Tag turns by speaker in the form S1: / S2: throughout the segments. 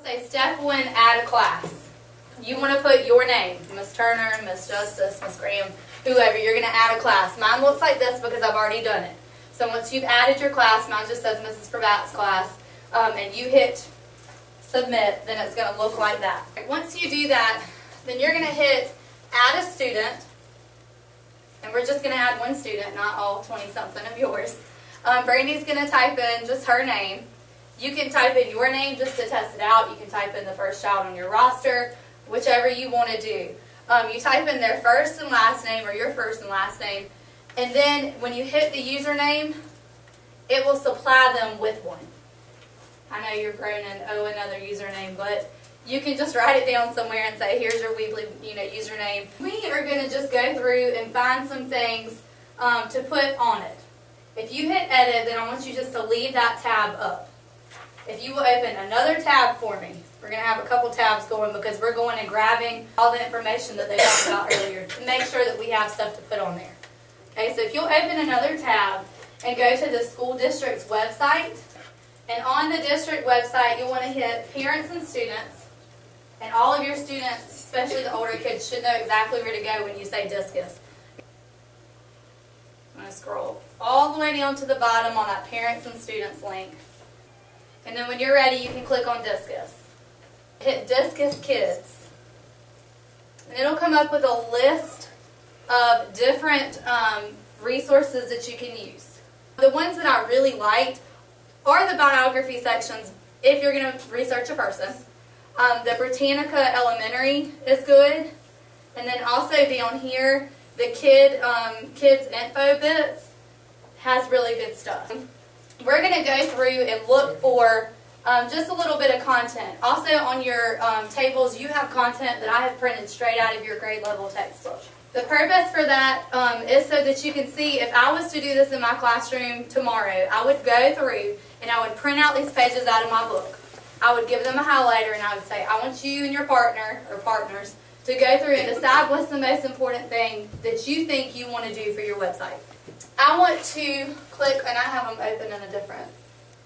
S1: Say step 1, add a class. You want to put your name, Miss Turner, Miss Justice, Miss Graham, whoever. You're going to add a class. Mine looks like this because I've already done it. So once you've added your class, mine just says Mrs. Pravat's class, and you hit submit, then it's going to look like that. Once you do that, then you're going to hit add a student, and we're just going to add one student, not all 20-something of yours. Brandy's going to type in just her name. You can type in your name just to test it out. You can type in the first child on your roster, whichever you want to do. You type in their first and last name or your first and last name, and then when you hit the username, it will supply them with one. I know you're groaning, oh, another username, but you can just write it down somewhere and say, here's your Weebly username. We are going to just go through and find some things to put on it. If you hit edit, then I want you just to leave that tab up. If you will open another tab for me, we're going to have a couple tabs going because we're going and grabbing all the information that they talked about earlier to make sure that we have stuff to put on there. Okay, so if you'll open another tab and go to the school district's website, and on the district website, you'll want to hit parents and students, and all of your students, especially the older kids, should know exactly where to go when you say discus. I'm going to scroll all the way down to the bottom on that parents and students link. And then when you're ready, you can click on Discus. Hit Discus Kids. And it'll come up with a list of different resources that you can use. The ones that I really liked are the biography sections if you're going to research a person. The Britannica Elementary is good. And then also down here, the Kids Info Bits has really good stuff. We're going to go through and look for just a little bit of content. Also on your tables, you have content that I have printed straight out of your grade level textbook. The purpose for that is so that you can see if I was to do this in my classroom tomorrow, I would go through and I would print out these pages out of my book. I would give them a highlighter and I would say, I want you and your partner or partners to go through and decide what's the most important thing that you think you want to do for your website. I want to click, and I have them open in a different,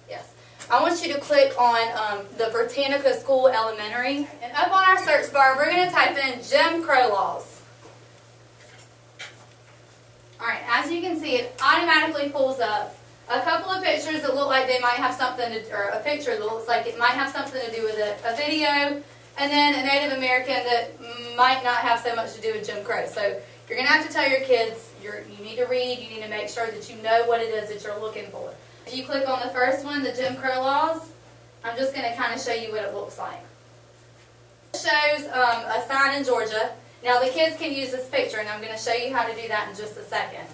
S1: yes. I want you to click on the Britannica School Elementary. And up on our search bar, we're going to type in Jim Crow laws. Alright, as you can see, it automatically pulls up a couple of pictures that look like they might have something to, or a picture that looks like it might have something to do with it, a video, and then a Native American that might not have so much to do with Jim Crow. So you're going to have to tell your kids, you need to read, you need to make sure that you know what it is that you're looking for. If you click on the first one, the Jim Crow laws, I'm just going to kind of show you what it looks like. It shows a sign in Georgia. Now the kids can use this picture, and I'm going to show you how to do that in just a second.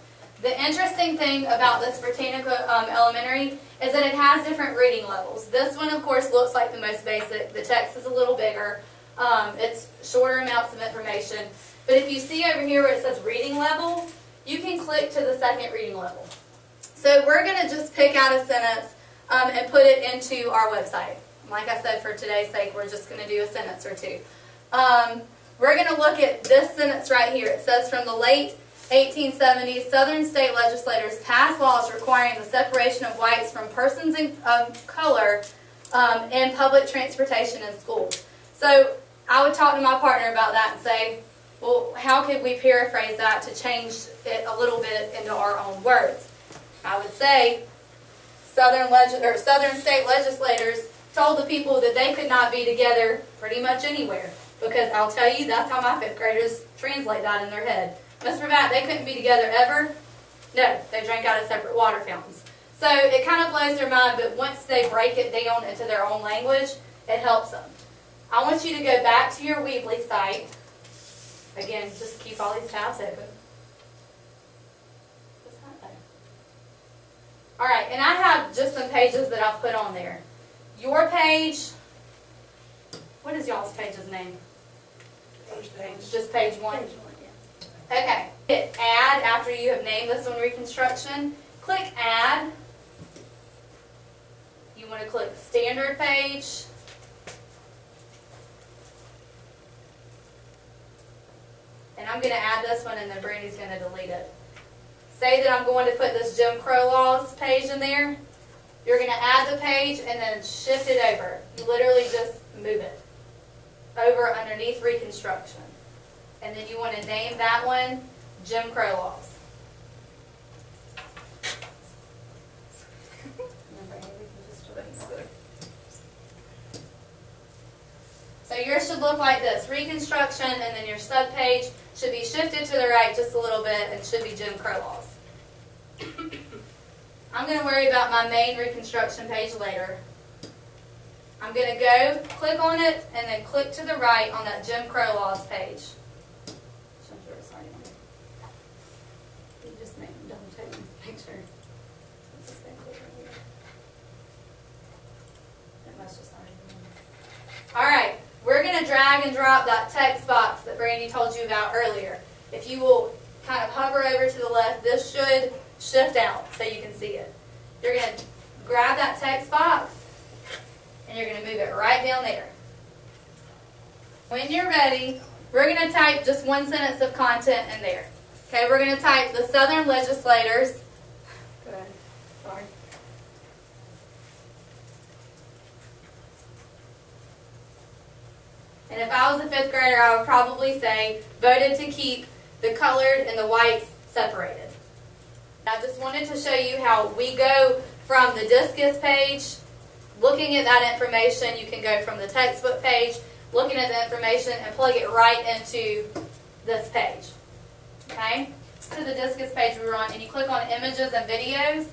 S1: The interesting thing about this Britannica Elementary is that it has different reading levels. This one, of course, looks like the most basic. The text is a little bigger. It's shorter amounts of information. But if you see over here where it says reading level, you can click to the second reading level. So we're going to just pick out a sentence and put it into our website. Like I said, for today's sake, we're just going to do a sentence or two. We're going to look at this sentence right here. It says, from the late 1870s, Southern state legislators passed laws requiring the separation of whites from persons of color in public transportation in schools. So I would talk to my partner about that and say, well, how could we paraphrase that to change it a little bit into our own words? I would say Southern state legislators told the people that they could not be together pretty much anywhere. Because I'll tell you, that's how my fifth graders translate that in their head. Ms. Pravat, they couldn't be together ever? No, they drank out of separate water fountains. So it kind of blows their mind, but once they break it down into their own language, it helps them. I want you to go back to your Weebly site. Again, just keep all these tabs open. What's that there? Alright, and I have just some pages that I've put on there. Your page, what is y'all's page's name?
S2: First page.
S1: Just page 1? Page 1, yeah. Okay. Hit Add after you have named this one Reconstruction. Click Add. You want to click Standard Page. And I'm going to add this one, and then Brandy's going to delete it. Say that I'm going to put this Jim Crow laws page in there. You're going to add the page and then shift it over. You literally just move it over underneath Reconstruction. And then you want to name that one Jim Crow Laws. So yours should look like this: Reconstruction, and then your subpage should be shifted to the right just a little bit and should be Jim Crow Laws. I'm going to worry about my main Reconstruction page later. I'm going to go click on it and then click to the right on that Jim Crow Laws page. You just make double check and make sure. It must just already be on. All right, we're going to drag and drop that text box that Brandy told you about earlier. If you will kind of hover over to the left, this should shift out so you can see it. You're going to grab that text box and you're going to move it right down there. When you're ready, we're going to type just one sentence of content in there. Okay, we're going to type the Southern legislators. Go ahead. Sorry. And if I was a fifth grader, I would probably say, voted to keep the colored and the whites separated. I just wanted to show you how we go from the Discus page, looking at that information. You can go from the textbook page, looking at the information, and plug it right into this page. Okay? To the Discus page we were on, and you click on Images and Videos.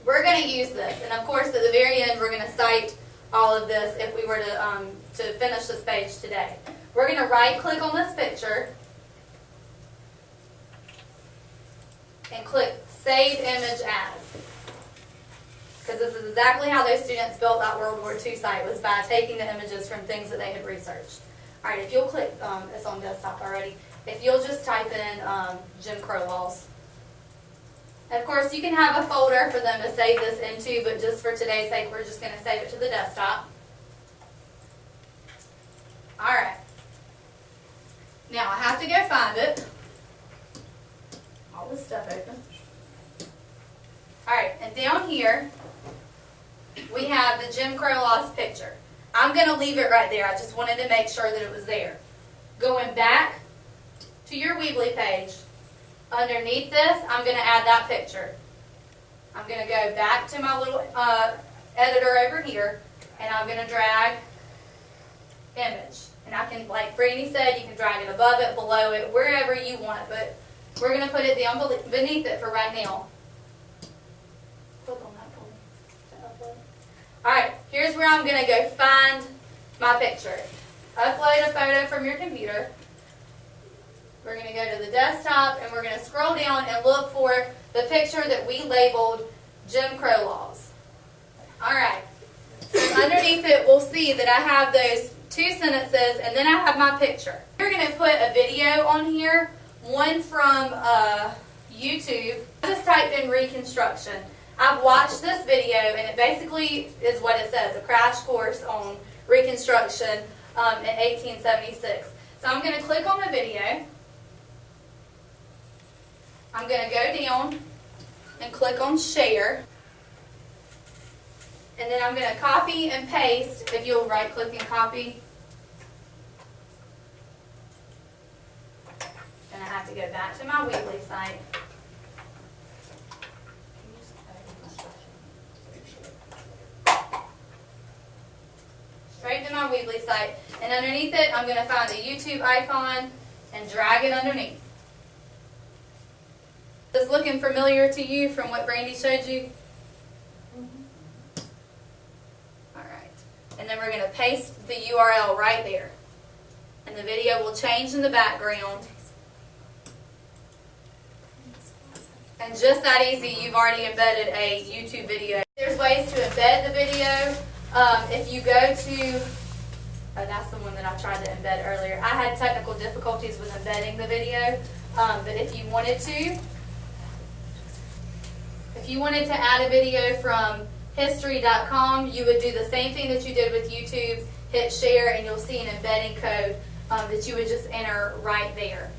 S1: We're going to use this, and of course at the very end we're going to cite all of this if we were to finish this page today. We're going to right-click on this picture and click Save Image As. Because this is exactly how those students built that World War II site, was by taking the images from things that they had researched. All right, if you'll click, it's on desktop already, if you'll just type in Jim Crow Laws. And of course, you can have a folder for them to save this into, but just for today's sake, we're just going to save it to the desktop. All right. Now, I have to go find it. All this stuff open. All right, and down here, we have the Jim Crow Laws picture. I'm going to leave it right there. I just wanted to make sure that it was there. Going back to your Weebly page, underneath this, I'm going to add that picture. I'm going to go back to my little editor over here, and I'm going to drag image. And I can, like Brandy said, you can drag it above it, below it, wherever you want, but we're going to put it down beneath it for right now. Click on that for me to upload. Alright, here's where I'm going to go find my picture. Upload a photo from your computer. We're going to go to the desktop and we're going to scroll down and look for the picture that we labeled Jim Crow Laws. Alright, so underneath it we'll see that I have those two sentences and then I have my picture. We're going to put a video on here, one from YouTube. I just typed in Reconstruction. I've watched this video and it basically is what it says, a crash course on Reconstruction in 1876. So I'm going to click on the video. I'm going to go down and click on Share. And then I'm going to copy and paste, if you'll right click and copy. And I have to go back to my Weebly site. Straight to my Weebly site. And underneath it, I'm going to find the YouTube icon and drag it underneath. Is this looking familiar to you from what Brandy showed you? Alright. And then we're going to paste the URL right there. And the video will change in the background. And just that easy, you've already embedded a YouTube video. There's ways to embed the video. If you go to, that's the one that I tried to embed earlier. I had technical difficulties with embedding the video, but if you wanted to add a video from history.com, you would do the same thing that you did with YouTube, hit share, and you'll see an embedding code that you would just enter right there.